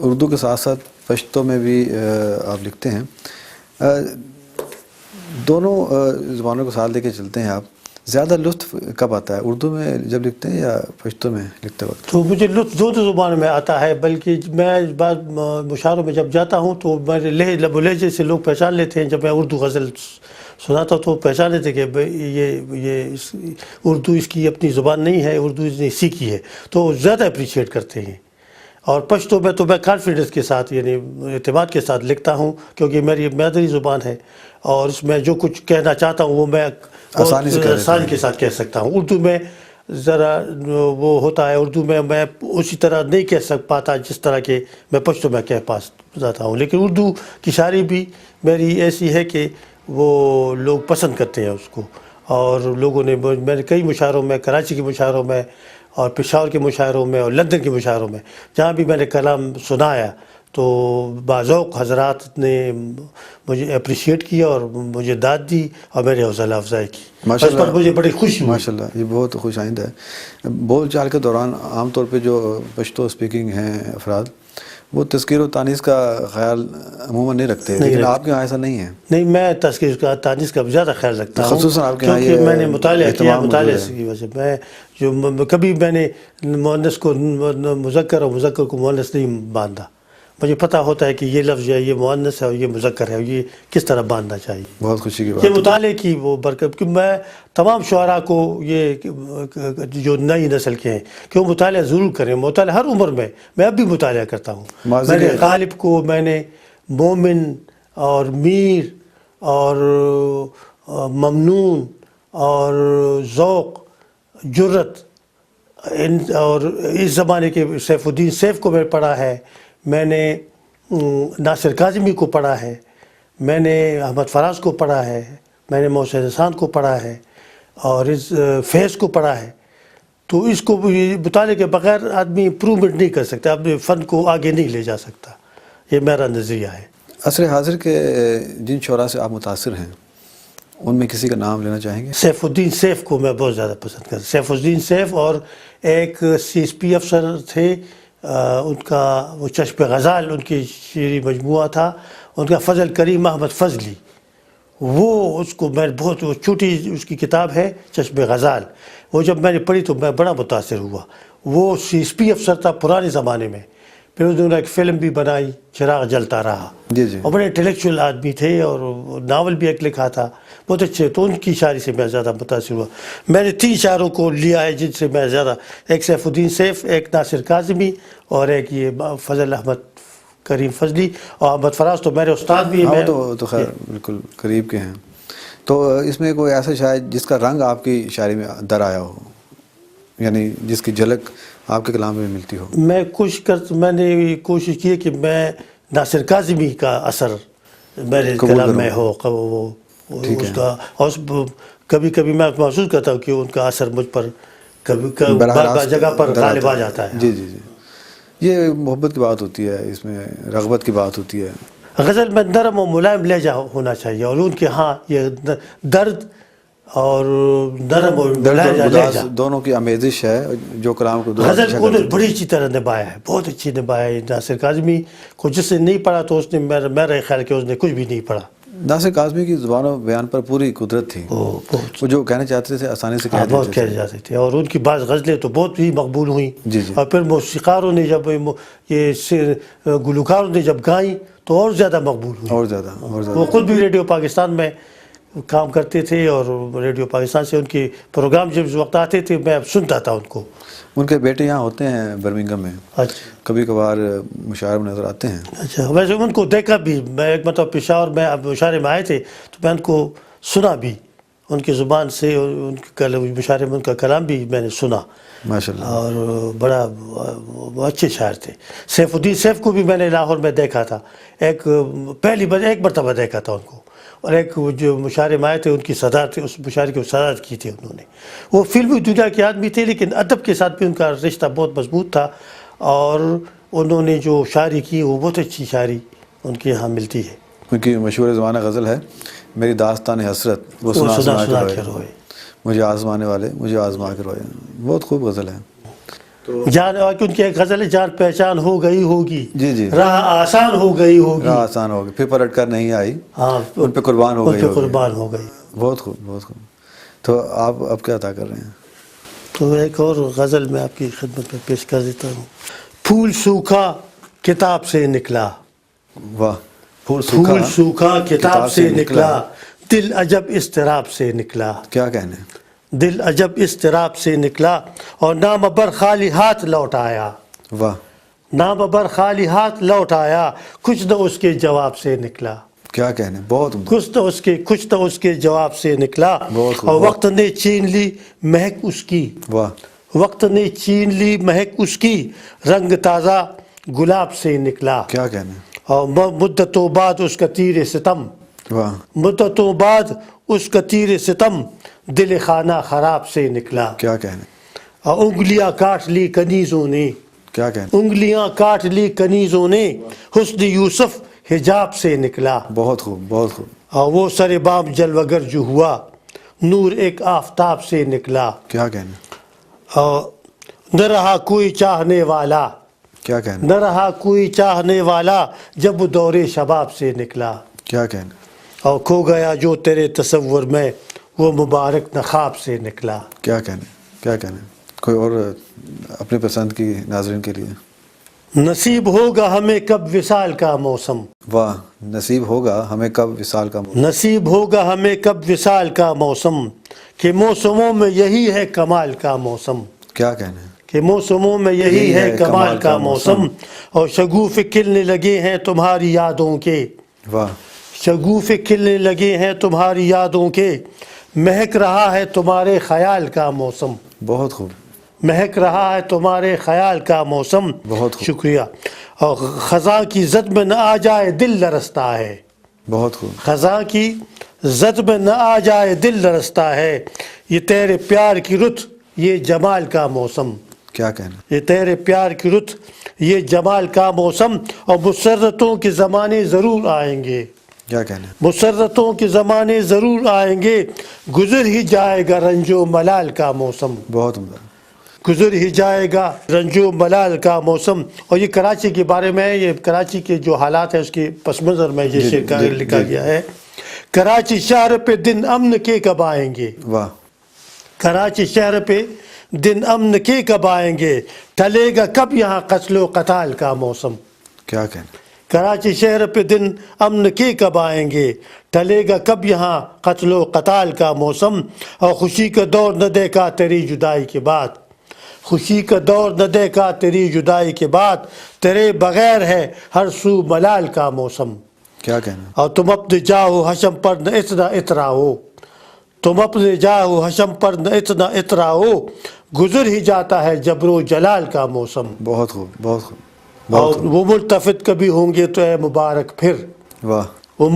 اردو کے ساتھ ساتھ پشتو میں بھی آپ لکھتے ہیں. دونوں زبانوں کو ساتھ لے کے چلتے ہیں آپ. زیادہ لطف کب آتا ہے، اردو میں جب لکھتے ہیں یا پشتو میں لکھتے وقت؟ تو مجھے لطف دونوں زبانوں میں آتا ہے، بلکہ میں بعض مشاعروں میں جب جاتا ہوں تو میرے لب و لہجے سے لوگ پہچان لیتے ہیں جب میں اردو غزل سناتا تو پہچانے تھے کہ یہ اردو اس کی اپنی زبان نہیں ہے، اردو اس نے سیکھی ہے، تو زیادہ اپریشیٹ کرتے ہیں. اور پشتو میں تو میں کانفیڈنس کے ساتھ یعنی اعتماد کے ساتھ لکھتا ہوں، کیونکہ میری مادری زبان ہے اور اس میں جو کچھ کہنا چاہتا ہوں وہ میں آسانی کے ساتھ کہہ سکتا ہوں. اردو میں ذرا وہ ہوتا ہے، اردو میں اسی طرح نہیں کہہ پاتا جس طرح کہ میں پشتو میں کہہ جاتا ہوں. لیکن اردو کی شاعری بھی میری ایسی ہے کہ وہ لوگ پسند کرتے ہیں اس کو. اور لوگوں نے میں نے کئی مشاعروں میں، کراچی کے مشاعروں میں اور پشاور کے مشاعروں میں اور لندن کے مشاعروں میں جہاں بھی میں نے کلام سنایا تو باذوق حضرات نے مجھے اپریشیٹ کیا اور مجھے داد دی اور میرے حوصلہ افزائی کی. اس پر مجھے بڑی خوشی ہوئی. ماشاء اللہ، یہ بہت خوش آئند ہے. بول چال کے دوران عام طور پہ جو پشتو اسپیکنگ ہیں افراد وہ تذکیر و تانیث کا خیال عموماً نہیں رکھتے، لیکن آپ کے یہاں ایسا نہیں ہے. نہیں، میں تذکیر کا تانیث کا زیادہ خیال رکھتا ہوں، خصوصاً آپ کے کیونکہ میں نے مطالعہ کیا. مطالعے کی وجہ میں جو کبھی میں نے مؤنث کو مذکر اور مذکر کو مؤنث نہیں باندھا. مجھے پتہ ہوتا ہے کہ یہ لفظ ہے، یہ مؤنث ہے اور یہ مذکر ہے، اور یہ کس طرح باندھنا چاہیے. بہت خوشی کی بات یہ مطالعے کی وہ برکت کہ میں تمام شعراء کو یہ جو نئی نسل کے ہیں کہ وہ مطالعہ ضرور کریں. مطالعہ ہر عمر میں اب بھی مطالعہ کرتا ہوں. میں نے غالب کو، میں نے مومن اور میر اور ممنون اور ذوق، جرت اور اس زمانے کے سیف الدین سیف کو میں پڑھا ہے. میں نے ناصر کاظمی کو پڑھا ہے، میں نے احمد فراز کو پڑھا ہے، میں نے محسن حسان کو پڑھا ہے اور اس فیض کو پڑھا ہے. تو اس کو مطالعے کے بغیر آدمی امپروومنٹ نہیں کر سکتا، اپنے فن کو آگے نہیں لے جا سکتا. یہ میرا نظریہ ہے. عصر حاضر کے جن شعراء سے آپ متاثر ہیں ان میں کسی کا نام لینا چاہیں گے؟ سیف الدین سیف کو میں بہت زیادہ پسند کرتا. سیف الدین سیف اور ایک CSP افسر تھے، ان کا وہ چشم غزال ان کی شعری مجموعہ تھا، ان کا فضل کریم احمد فضلی. وہ اس کو میں بہت چھوٹی اس کی کتاب ہے چشم غزال. وہ جب میں نے پڑھی تو میں بڑا متاثر ہوا. وہ CSP افسر تھا پرانے زمانے میں. پھر انہوں نے ایک فلم بھی بنائی چراغ جلتا رہا. اور بڑے انٹلیکچوئل آدمی تھے اور ناول بھی ایک لکھا تھا، بہت اچھے. تو ان کی شاعری سے میں زیادہ متاثر ہوا. میں نے 3 شاعروں کو لیا ہے جن سے میں زیادہ، ایک سیف الدین سیف، ایک ناصر کاظمی اور ایک یہ فضل احمد کریم فضلی. اور احمد فراز تو میرے استاد بھی ہیں. تو خیر بالکل قریب کے ہیں. تو اس میں کوئی ایسا شاعر جس کا رنگ آپ کی شاعری میں در آیا ہو، یعنی جس کی جھلک آپ کے کلام میں ملتی ہو؟ میں نے کوشش کی ہے کہ میں ناصر کاظمی کا اثر میرے کلام میں ہو. اس کا اور کبھی کبھی میں محسوس کرتا ہوں کہ ان کا اثر مجھ پر کبھی جگہ پر غالب آ جاتا ہے. جی جی جی، یہ محبت کی بات ہوتی ہے، اس میں رغبت کی بات ہوتی ہے. غزل میں نرم و ملائم لہجہ ہونا چاہیے اور ان کے ہاں یہ درد اور نرم و ملائم لہجہ دونوں کی آمیزش ہے جو کلام کو غزل کو بڑی اچھی طرح نبھایا ہے، بہت اچھی نبھایا ہے. ناصر کاظمی کو جس نے نہیں پڑھا تو اس نے میرا خیال کہ اس نے کچھ بھی نہیں پڑھا. ناصر کاظمی کی زبان و بیان پر پوری قدرت تھی. وہ جو کہنا چاہتے تھے آسانی سے کہہ جاتے تھے اور ان کی بعض غزلیں تو بہت ہی مقبول ہوئیں. اور پھر موسیقاروں نے جب یہ گلوکاروں نے جب گائیں تو اور زیادہ مقبول ہوئی. اور زیادہ. وہ خود بھی ریڈیو پاکستان میں کام کرتے تھے اور ریڈیو پاکستان سے ان کے پروگرام جب وقت آتے تھے میں سنتا تھا ان کو. ان کے بیٹے یہاں ہوتے ہیں برمنگھم میں. اچھا. کبھی کبھار مشاعرے میں نظر آتے ہیں. اچھا. ویسے ان کو دیکھا بھی میں، ایک مطلب پشاور میں اب مشاعرے میں آئے تھے تو میں ان کو سنا بھی ان کی زبان سے، ان کے مشاعرے میں ان کا کلام بھی میں نے سنا ماشاءاللہ. اور بڑا اچھے شاعر تھے. سیف الدین سیف کو بھی میں نے لاہور میں دیکھا تھا، ایک مرتبہ دیکھا تھا ان کو. اور ایک جو مشاعرے میں آئے تھے ان کی صدارت، اس مشاعرے کی صدارت کی تھی انہوں نے. وہ فلمی دنیا کے آدمی تھے لیکن ادب کے ساتھ بھی ان کا رشتہ بہت مضبوط تھا اور انہوں نے جو شاعری کی وہ بہت اچھی شاعری ان کے یہاں ملتی ہے. ان کی مشہور زمانہ غزل ہے میری داستان حسرت وہ سنا کے روئے، مجھے آزمانے والے مجھے آزما کے روئے. بہت خوب غزل ہے. جان ان کی ایک غزل ہے جان پہچان ہو گئی ہوگی، جی جی، راہ آسان ہو گئی ہوگی، راہ آسان ہو گئی پھر پلٹ کر نہیں آئی، ہاں ان پہ قربان ہو گئی، قربان ہو گئی. بہت خوب بہت خوب. تو آپ اب کیا عطا کر رہے ہیں؟ تو ایک اور غزل میں آپ کی خدمت میں پیش کر دیتا ہوں. پھول سوکھا کتاب سے نکلا، واہ. پھول سوکھا کتاب سے نکلا، دل عجب اضطراب سے نکلا. کیا کہنے. دل عجب اضطراب سے نکلا اور نامبر خالی ہاتھ لوٹ آیا. واہ. نامبر خالی ہاتھ لوٹ آیا, کچھ نہ اس کے جواب سے نکلا. کیا کہنے, بہت عمدہ. کچھ نہ اس کے جواب سے نکلا. اور وقت نے چھین لی مہک اس کی. واہ. وقت نے چھین لی مہک اس کی, رنگ تازہ گلاب سے نکلا. کیا کہنے. اور مدتوں بعد اس کا تیر ستم. واہ. مدتوں بعد اس کا تیر ستم دل خانہ خراب سے نکلا. کیا کہنے. اور انگلیاں کاٹ لی کنیزوں نے. کیا کہنے. انگلیاں کاٹ لی کنیزوں نے, حسن یوسف حجاب سے نکلا. بہت خوب, بہت خوب. اور وہ سر بام جلوگر جو ہوا, نور ایک آفتاب سے نکلا. کیا کہنے. اور نہ رہا کوئی چاہنے والا. کیا کہنے. نہ رہا کوئی چاہنے والا جب وہ دور شباب سے نکلا. کیا کہنے. اور کھو گیا جو تیرے تصور میں وہ مبارک نخاب سے نکلا. کیا کہنے. کیا کہنے. کوئی اور اپنی پسند کی ناظرین کے لیے. نصیب ہوگا ہمیں کب وصال کا موسم. واہ. نصیب ہوگا ہمیں کب وصال کا موسم. نصیب ہوگا ہمیں کب وصال کا موسم, کہ موسموں میں یہی ہے کمال کا موسم. کیا کہنے. کہ موسموں میں یہی ہے کمال کا موسم. اور شگوفے کھلنے لگے ہیں تمہاری یادوں کے. واہ. شگوفے کھلنے لگے ہیں تمہاری یادوں کے, مہک رہا ہے تمہارے خیال کا موسم. بہت خوب. مہک رہا ہے تمہارے خیال کا موسم. بہت خوب. شکریہ. اور خزاں کی زد میں نہ آ جائے دل لرزتا ہے. بہت خوب. خزاں کی زد میں نہ آ جائے دل لرزتا ہے, یہ تیرے پیار کی رت یہ جمال کا موسم. کیا کہنا. یہ تیرے پیار کی رت یہ جمال کا موسم. اور مسرتوں کے زمانے ضرور آئیں گے. کیا کہنا. مسرتوں کے زمانے ضرور آئیں گے, گزر ہی جائے گا رنج و ملال کا موسم. بہت عمدہ. گزر ہی جائے گا رنج و ملال کا موسم. اور یہ کراچی کے بارے میں, یہ کراچی کے جو حالات ہیں اس کے پس منظر میں یہ شعر لکھا گیا ہے. کراچی شہر پہ دن امن کے کب آئیں گے. واہ. کراچی شہر پہ دن امن کے کب آئیں گے, ٹلے گا کب یہاں قتل و قتال کا موسم. کیا کہنا. کراچی شہر پہ دن امن کے کب آئیں گے, ٹلے گا کب یہاں قتل و قتال کا موسم. اور خوشی کا دور نہ دیکھا تیری جدائی کے بعد. خوشی کا دور نہ دیکھا تیری جدائی کے بعد, تیرے بغیر ہے ہر سو ملال کا موسم. کیا کہنا. اور تم اپنے جاؤ حشم پر نہ اتنا اتراؤ. تم اپنے جاؤ حشم پر نہ اتنا اتراؤ, گزر ہی جاتا ہے جبر و جلال کا موسم. بہت خوب. بہت خوب. اور وہ ملتفت کبھی ہوں گے تو اے مبارک پھر. واہ. وہ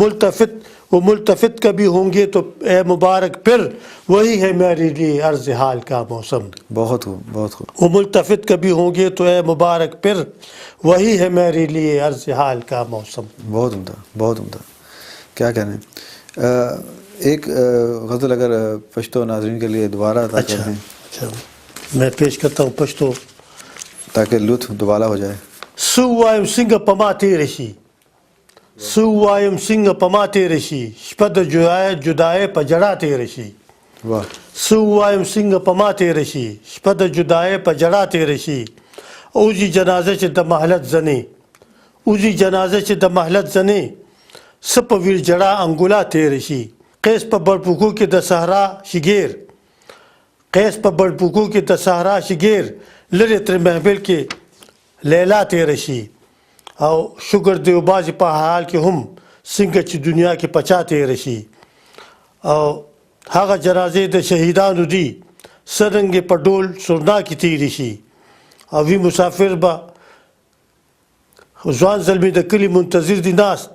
ملتفت کبھی ہوں گے تو اے مبارک پھر, وہی ہے میرے لیے عرض حال کا موسم. بہت خوب. بہت خوب. وہ ملتفت کبھی ہوں گے تو اے مبارک پھر, وہی ہے میرے لیے عرض حال کا موسم. بہت عمدہ. بہت عمدہ. کیا کہنے. ایک غزل اگر پشتو ناظرین کے لیے دوبارہ ادا کر دیں. اچھا میں پیش کرتا ہوں پشتو, تاکہ لطف دوبارہ ہو جائے. سوائم سنگ پماتے رشی. سوائم سنگ پماتے رشی, شپد جدائے پجڑاتے رشی. واہ. سوائم سنگ پماتے رشی, شپد جدائے پجڑاتے رشی. اوزی جنازے چ دمحلت زنے. اوزی جنازے چ دمحلت زنے, سپ ویر جڑا انگولاتے رشی. قیس پا بڑپوکو کے دسہرا شگیر. قیس پا بڑپوکو کے دسہرا شگیر, لرے تر محبل کے لیلاتے رشی. او شگر دیو باز پا حال کے ہم سنگ چی دنیا کے پچاتے رشی. او ہاگا جنازے د شہیدانو دی, سرنگ پا ڈول سرنا کی تیری شی. او وی مسافر با زوان ظلمی د کلی منتظر دی ناس,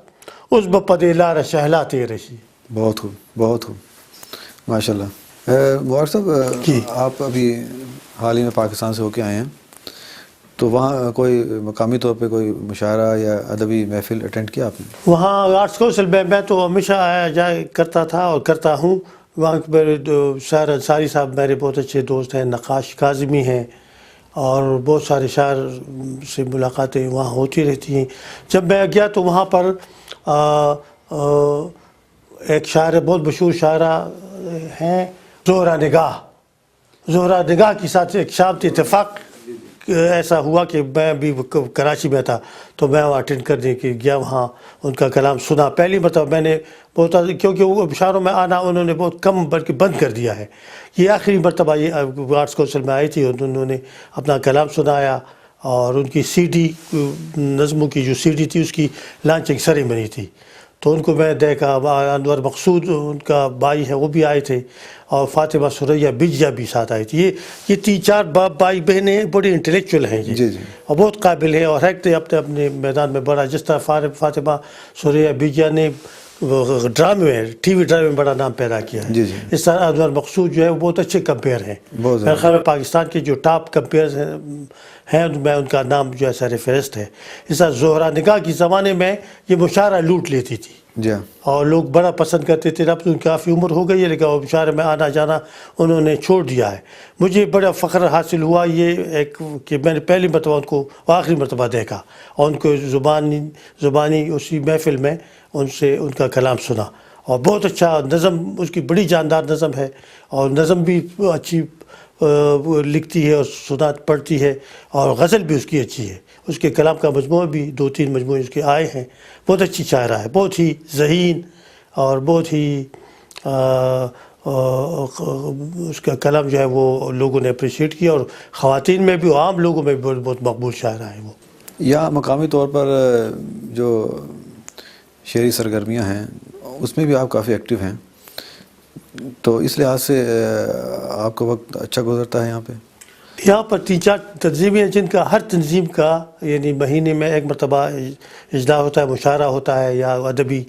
اس با پدے لار شہلاتے رشی. بہت خوب. بہت خوب. ماشاء اللہ. مبارک صاحب, آپ ابھی حال ہی میں پاکستان سے ہو کے آئے ہیں, تو وہاں کوئی مقامی طور پہ کوئی مشاعرہ یا ادبی محفل اٹینڈ کیا آپ نے؟ وہاں آرٹس کونسل میں تو ہمیشہ آیا جائے کرتا تھا اور کرتا ہوں. وہاں میرے شاعر انصاری صاحب میرے بہت اچھے دوست ہیں, نقاش کاظمی ہیں, اور بہت سارے شاعر سے ملاقاتیں وہاں ہوتی رہتی ہیں. جب میں گیا تو وہاں پر ایک شاعر بہت مشہور شاعرہ ہیں زہرہ نگاہ. زہرہ نگاہ کے ساتھ ایک شام اتفاق ایسا ہوا کہ میں بھی کراچی میں تھا تو میں وہاں اٹینڈ کرنے کے گیا، وہاں ان کا کلام سنا. پہلی مرتبہ میں نے بہت، کیونکہ وہ اشاروں میں آنا انہوں نے بہت کم بلکہ بند کر دیا ہے. یہ آخری مرتبہ یہ آرٹس کونسل میں آئی تھی، انہوں نے اپنا کلام سنایا اور ان کی سی ڈی نظموں کی جو سی ڈی تھی اس کی لانچنگ سیریمنی تھی. تو ان کو میں دیکھا. انور مقصود ان کا بھائی ہے وہ بھی آئے تھے اور فاطمہ سریا بجیا بھی ساتھ آئی تھی. یہ 3-4 بھائی بہنیں ہیں، بڑے انٹلیکچوئل ہیں یہ، اور بہت قابل ہیں اور ایک اپنے اپنے میدان میں بڑا. جس طرح فاطمہ سریا بجیا نے ڈرامے میں، ٹی وی ڈرامے میں بڑا نام پیدا کیا ہے، اس طرح انور مقصود جو ہے وہ بہت اچھے کمپیئر ہیں. میرے خیال میں پاکستان کے جو ٹاپ کمپیئر ہیں میں ان کا نام جو ہے سر فہرست ہے. اس طرح زہرا نگاہ کے زمانے میں یہ مشاعرہ لوٹ لیتی تھی اور لوگ بڑا پسند کرتے تھے. اب تو کافی عمر ہو گئی ہے لیکن مشاعرے میں آنا جانا انہوں نے چھوڑ دیا ہے. مجھے بڑا فخر حاصل ہوا یہ ایک کہ میں نے پہلی مرتبہ ان کو آخری مرتبہ دیکھا اور ان کو زبانی اسی محفل میں ان کا کلام سنا. اور بہت اچھا نظم، اس کی بڑی جاندار نظم ہے اور نظم بھی اچھی لکھتی ہے اور سنات پڑھتی ہے اور غزل بھی اس کی اچھی ہے. اس کے کلام کا مجموعہ بھی 2-3 مجموعے اس کے آئے ہیں. بہت اچھی شاعرہ ہے، بہت ہی ذہین اور بہت ہی اس کا کلام جو ہے وہ لوگوں نے اپریشیٹ کیا اور خواتین میں بھی عام لوگوں میں بھی بہت مقبول شاعرہ ہے وہ. یا مقامی طور پر جو شعری سرگرمیاں ہیں اس میں بھی آپ کافی ایکٹیو ہیں، تو اس لحاظ سے آپ کا وقت اچھا گزرتا ہے یہاں پہ؟ یہاں پر 3-4 تنظیمیں ہیں جن کا ہر تنظیم کا یعنی مہینے میں ایک مرتبہ اجلاس ہوتا ہے، مشاعرہ ہوتا ہے یا ادبی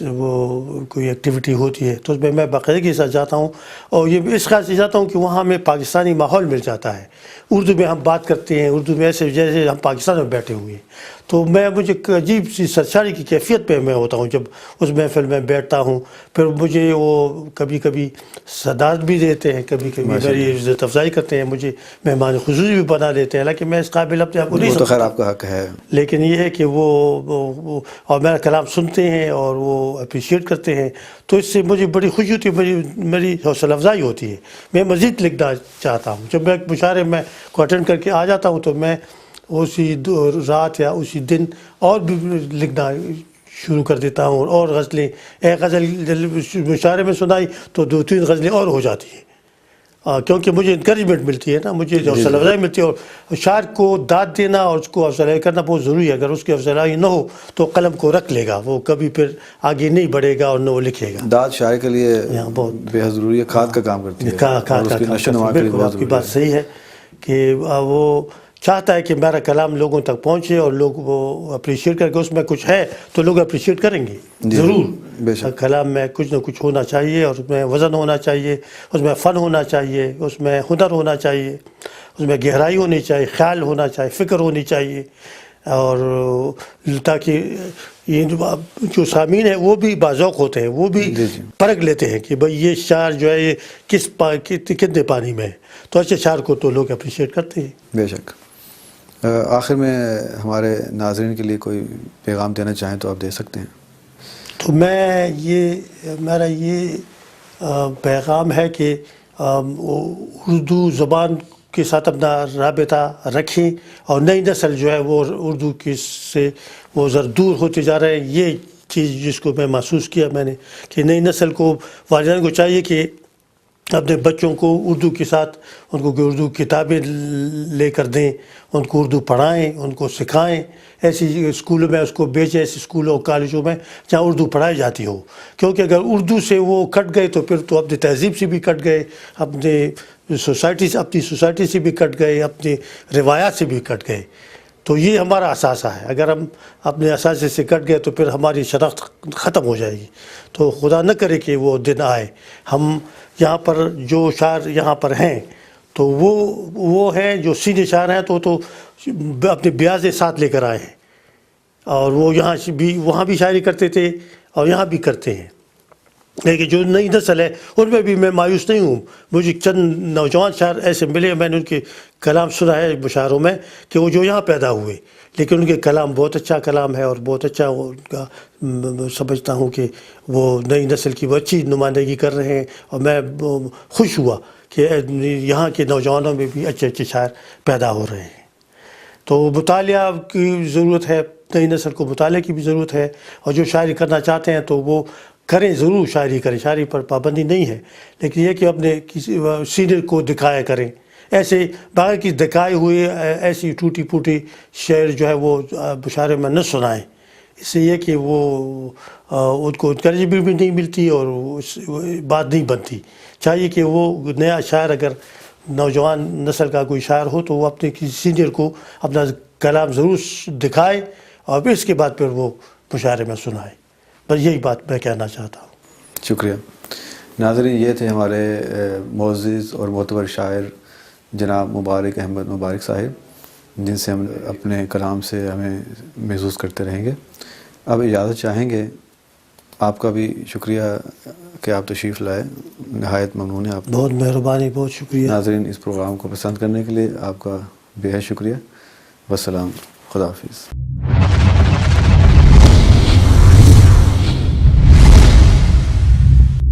وہ کوئی ایکٹیویٹی ہوتی ہے، تو اس میں باقاعدگی کے ساتھ جاتا ہوں. اور یہ اس خیال سے جاتا ہوں کہ وہاں ہمیں پاکستانی ماحول مل جاتا ہے. اردو میں ہم بات کرتے ہیں، اردو میں ایسے جیسے ہم پاکستان میں بیٹھے ہوئے ہیں. تو مجھے عجیب سی سرشاری کی کیفیت پہ میں ہوتا ہوں جب اس محفل میں بیٹھتا ہوں. پھر مجھے وہ کبھی کبھی صدارت بھی دیتے ہیں، کبھی کبھی میری عزت افزائی کرتے ہیں، مجھے مہمان خصوصی بھی بنا دیتے ہیں. حالانکہ میں اس قابل اپنے آپ کو نہیں سمجھتا، خیر آپ کا حق ہے، لیکن یہ ہے کہ وہ اور میرا کلام سنتے ہیں اور وہ اپریشیٹ کرتے ہیں. تو اس سے مجھے بڑی خوشی ہوتی ہے، میری حوصلہ افزائی ہوتی ہے. میں مزید لکھنا چاہتا ہوں. جب میں مشاعرے میں کو اٹینڈ کر کے آ جاتا ہوں تو میں اسی رات یا اسی دن اور بھی لکھنا شروع کر دیتا ہوں اور غزلیں. ایک غزل مشاعرے میں سنائی تو 2-3 غزلیں اور ہو جاتی ہیں کیونکہ مجھے انکریجمنٹ ملتی ہے نا، مجھے حوصلہ افزائی ملتی ہے. اور شاعر کو داد دینا اور اس کو حوصلہ افزائی کرنا بہت ضروری ہے. اگر اس کی حوصلہ افزائی نہ ہو تو قلم کو رکھ لے گا، وہ کبھی پھر آگے نہیں بڑھے گا اور نہ وہ لکھے گا. داد شاعر کے لیے بہت بے حد ضروری ہے، کھاد کا کام کرتی ہے. بالکل آپ کی بات صحیح ہے کہ وہ چاہتا ہے کہ میرا کلام لوگوں تک پہنچے اور لوگ وہ اپریشیٹ کر کے اس میں کچھ ہے تو لوگ اپریشیٹ کریں گے ضرور. کلام میں کچھ نہ کچھ ہونا چاہیے اور اس میں وزن ہونا چاہیے، اس میں فن ہونا چاہیے، اس میں ہنر ہونا چاہیے، اس میں گہرائی ہونی چاہیے، خیال ہونا چاہیے، فکر ہونی چاہیے. اور تاکہ یہ جو سامعین ہیں وہ بھی باذوق ہوتے ہیں، وہ بھی پرکھ لیتے ہیں کہ بھئی یہ شاعر جو ہے یہ کتنے پانی میں ہے. تو اچھے شاعر کو تو لوگ اپریشیٹ کرتے ہیں. بے شک. آخر میں ہمارے ناظرین کے لیے کوئی پیغام دینا چاہیں تو آپ دے سکتے ہیں. تو میرا یہ پیغام ہے کہ اردو زبان کے ساتھ اپنا رابطہ رکھیں اور نئی نسل جو ہے وہ اردو سے وہ ذرا دور ہوتے جا رہے ہیں. یہ چیز جس کو میں محسوس کیا میں نے کہ نئی نسل کو، والدین کو چاہیے کہ اپنے بچوں کو اردو کے ساتھ ان کو اردو کتابیں لے کر دیں، ان کو اردو پڑھائیں، ان کو سکھائیں. ایسی اسکولوں میں اس کو بھیجیں، ایسی اسکولوں کالجوں میں جہاں اردو پڑھائی جاتی ہو. کیونکہ اگر اردو سے وہ کٹ گئے تو پھر تو اپنی تہذیب سے بھی کٹ گئے، اپنی سوسائٹی سے بھی کٹ گئے، اپنی روایات سے بھی کٹ گئے. تو یہ ہمارا اثاثہ ہے. اگر ہم اپنے اثاثے سے کٹ گئے تو پھر ہماری شناخت ختم ہو جائے گی. تو خدا نہ کرے کہ وہ دن آئے. ہم یہاں پر جو شاعر یہاں پر ہیں تو وہ ہیں جو سیدھے شاعر ہیں تو اپنے بیاض ساتھ لے کر آئے ہیں اور وہ وہاں بھی شاعری کرتے تھے اور یہاں بھی کرتے ہیں. لیکن جو نئی نسل ہے ان میں بھی میں مایوس نہیں ہوں. مجھے چند نوجوان شاعر ایسے ملے، میں نے ان کے کلام سنا ہے مشاعروں میں کہ وہ جو یہاں پیدا ہوئے لیکن ان کے کلام بہت اچھا کلام ہے اور بہت اچھا ان کا سمجھتا ہوں کہ وہ نئی نسل کی وہ اچھی نمائندگی کر رہے ہیں. اور میں خوش ہوا کہ یہاں کے نوجوانوں میں بھی اچھے اچھے شاعر پیدا ہو رہے ہیں. تو مطالعہ کی ضرورت ہے، نئی نسل کو مطالعے کی بھی ضرورت ہے، اور جو شاعری کرنا چاہتے ہیں تو وہ کریں، ضرور شاعری کریں، شاعری پر پابندی نہیں ہے، لیکن یہ کہ اپنے کسی سینئر کو دکھایا کریں. ایسے باقی کی دکھائے ہوئے ایسی ٹوٹی پھوٹی شعر جو ہے وہ مشاعرے میں نہ سنائیں. اس سے یہ کہ وہ ان کو انکریجمنٹ بھی نہیں ملتی اور بات نہیں بنتی. چاہیے کہ وہ نیا شاعر اگر نوجوان نسل کا کوئی شاعر ہو تو وہ اپنے کسی سینئر کو اپنا کلام ضرور دکھائے اور پھر اس کے بعد پھر وہ مشاعرے میں سنائے. بس یہی بات میں کہنا چاہتا ہوں. شکریہ. ناظرین، یہ تھے ہمارے معزز اور معتبر شاعر جناب مبارک احمد مبارک صاحب، جن سے ہم اپنے کلام سے ہمیں محظوظ کرتے رہیں گے. اب اجازت چاہیں گے. آپ کا بھی شکریہ کہ آپ تشریف لائے، نہایت ممنون ہے آپ. بہت مہربانی، بہت شکریہ. ناظرین، اس پروگرام کو پسند کرنے کے لیے آپ کا بے حد شکریہ. والسلام. خدا حافظ.